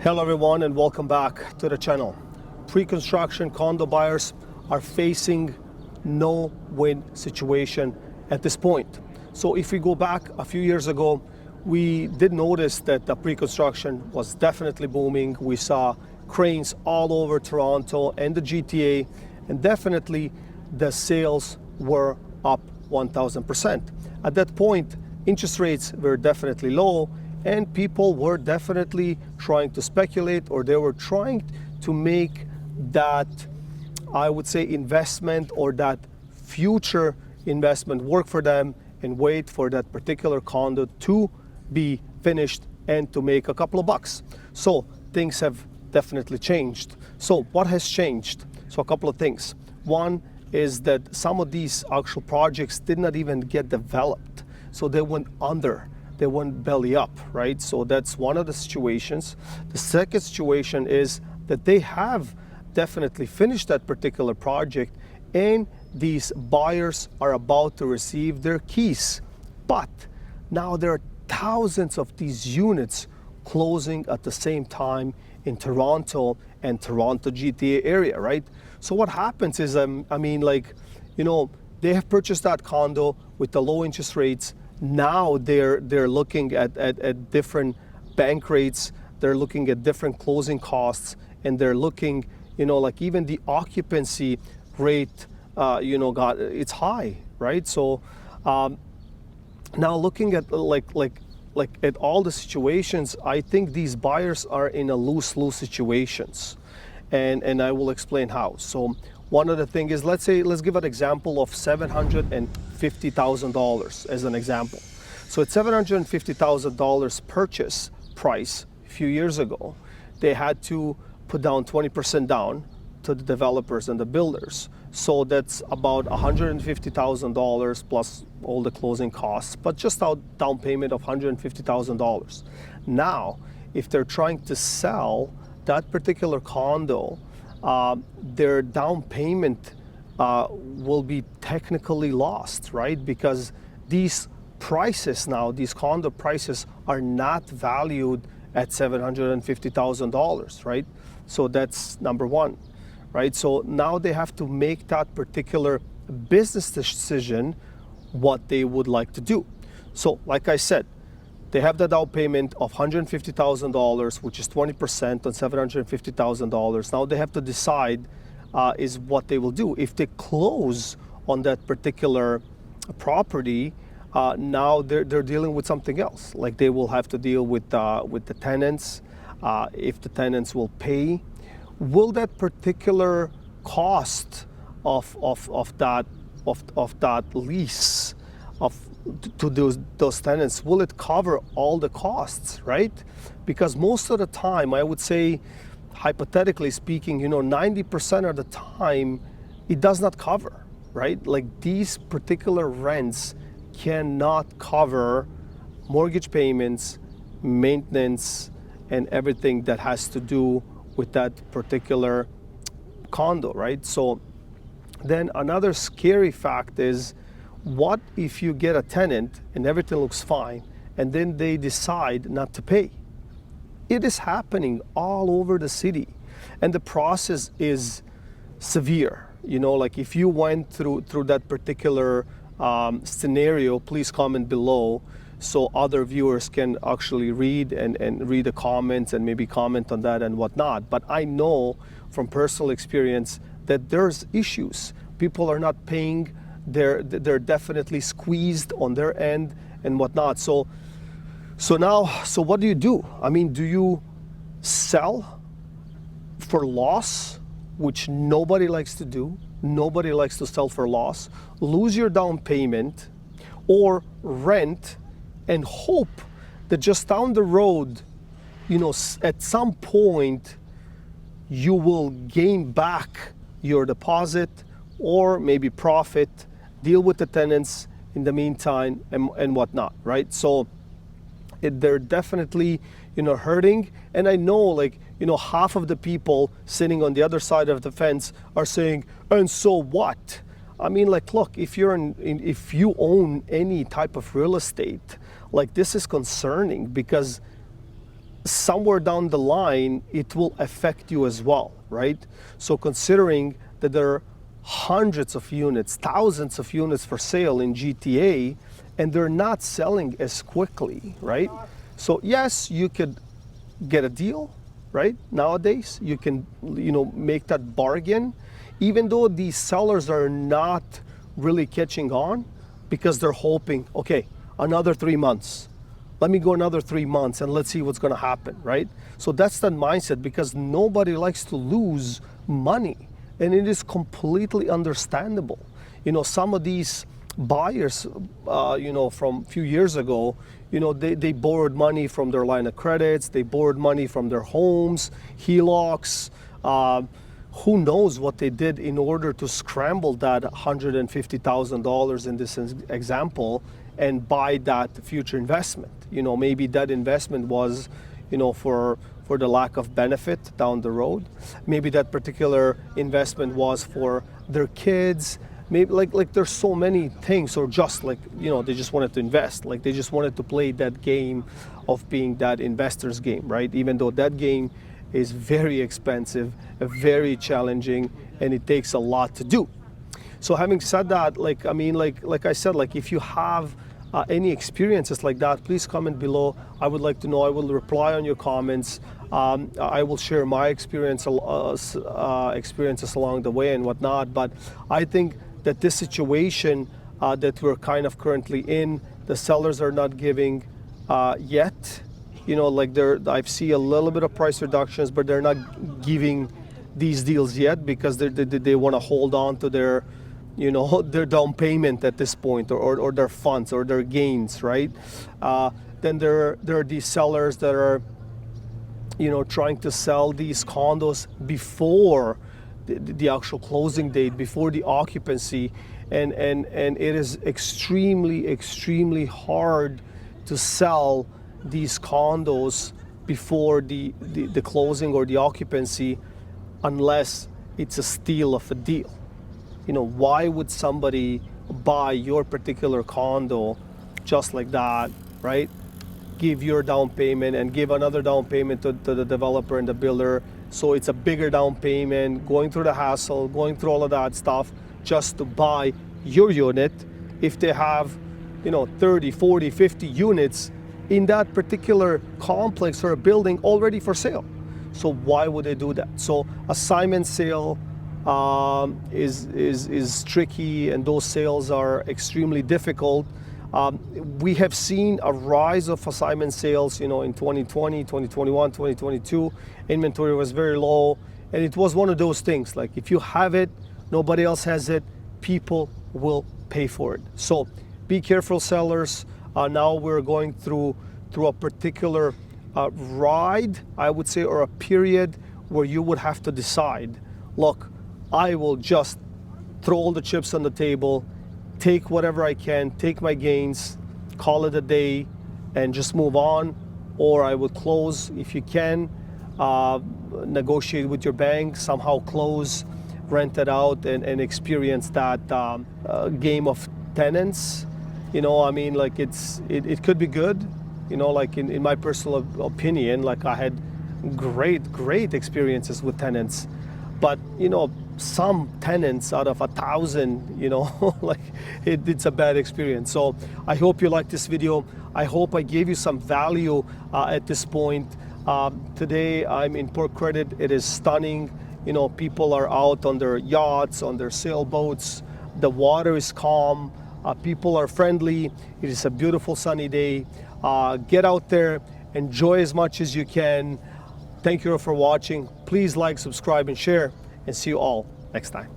Hello everyone and welcome back to the channel. Pre-construction condo buyers are facing no win situation at this point. So if we go back a few years ago, we did notice that the pre-construction was definitely booming. We saw cranes all over Toronto and the GTA, and definitely the sales were up 1000%. At that point, interest rates were definitely low, and people were definitely trying to speculate, or they were trying to make that, I would say, investment or that future investment work for them and wait for that particular condo to be finished and to make a couple of bucks. So things have definitely changed. So what has changed? So a couple of things. One is that some of these actual projects did not even get developed. So they went under. They went belly up, right? So that's one of the situations. The second situation is that they have definitely finished that particular project and these buyers are about to receive their keys. But now there are thousands of these units closing at the same time in Toronto and Toronto GTA area, right? So what happens is, they have purchased that condo with the low interest rates. Now they're looking at different bank rates, they're looking at different closing costs, and they're looking, even the occupancy rate, it's high, right? So now looking at at all the situations, I think these buyers are in a lose-lose situations, and I will explain how. So one of the things is, let's give an example of $750,000 as an example. So at $750,000 purchase price a few years ago, they had to put down 20% down to the developers and the builders. So that's about $150,000 plus all the closing costs, but just a down payment of $150,000. Now, if they're trying to sell that particular condo, their down payment will be technically lost, right? Because these prices now, these condo prices are not valued at $750,000, right? So that's number one, right? So now they have to make that particular business decision what they would like to do. So like I said, they have the down payment of $150,000, which is 20% on $750,000. Now they have to decide is what they will do. If they close on that particular property, now they're dealing with something else. Like they will have to deal with the tenants. If the tenants will pay, will that particular cost of that lease to those tenants, will it cover all the costs, right? Because most of the time, I would say, hypothetically speaking, 90% of the time, it does not cover, right? Like these particular rents cannot cover mortgage payments, maintenance, and everything that has to do with that particular condo, right? So then another scary fact is, what if you get a tenant and everything looks fine and then they decide not to pay? It is happening all over the city, and the process is severe. Like if you went through that particular scenario, please comment below so other viewers can actually read and read the comments and maybe comment on that and whatnot. But I know from personal experience that there's issues. People are not paying. They're definitely squeezed on their end and whatnot. So what do you do? I mean, do you sell for loss, which nobody likes to do? Nobody likes to sell for loss. Lose your down payment, or rent and hope that just down the road, at some point, you will gain back your deposit or maybe profit, deal with the tenants in the meantime and whatnot, right? So they're definitely, hurting. And I know, half of the people sitting on the other side of the fence are saying, and so what? I mean, look, if you own any type of real estate, this is concerning, because somewhere down the line, it will affect you as well, right? So considering that there are hundreds of units, thousands of units for sale in GTA, and they're not selling as quickly, right? So yes, you could get a deal, right? Nowadays, you can, make that bargain, even though these sellers are not really catching on, because they're hoping, okay, another 3 months. Let me go another 3 months and let's see what's going to happen, right? So that's that mindset, because nobody likes to lose money, and it is completely understandable. Some of these buyers, from a few years ago, they borrowed money from their line of credits, they borrowed money from their homes, HELOCs. Who knows what they did in order to scramble that $150,000 in this example and buy that future investment. Maybe that investment was, for the lack of benefit down the road. Maybe that particular investment was for their kids. Maybe like there's so many things, or just like, they just wanted to invest. Like they just wanted to play that game of being that investor's game, right? Even though that game is very expensive, very challenging, and it takes a lot to do. So having said that, like I said, if you have any experiences like that, please comment below. I would like to know. I will reply on your comments. I will share my experiences along the way and whatnot. But I think that this situation that we're kind of currently in, the sellers are not giving yet. I see a little bit of price reductions, but they're not giving these deals yet, because they want to hold on to their their down payment at this point, or their funds or their gains, right? Then there are these sellers that are trying to sell these condos before the actual closing date, before the occupancy, and it is extremely hard to sell these condos before the closing or the occupancy, unless it's a steal of a deal. Why would somebody buy your particular condo just like that, right? Give your down payment and give another down payment to the developer and the builder. So it's a bigger down payment, going through the hassle, going through all of that stuff just to buy your unit, if they have 30, 40, 50 units in that particular complex or building already for sale. So why would they do that? So assignment sale is tricky, and those sales are extremely difficult. We have seen a rise of assignment sales, in 2020, 2021, 2022. Inventory was very low, and it was one of those things, like if you have it, nobody else has it, people will pay for it. So be careful, sellers. Now we're going through a particular ride, I would say, or a period where you would have to decide, look, I will just throw all the chips on the table, take whatever I can, take my gains, call it a day, and just move on. Or I would close if you can, negotiate with your bank, somehow close, rent it out, and experience that game of tenants. It could be good. In my personal opinion, I had great experiences with tenants. But some tenants out of 1,000, it's a bad experience. So I hope you like this video. I hope I gave you some value at this point. Today I'm in Port Credit. It is stunning. People are out on their yachts, on their sailboats. The water is calm. People are friendly. It is a beautiful sunny day. Get out there, enjoy as much as you can. Thank you for watching. Please like, subscribe, and share, and see you all next time.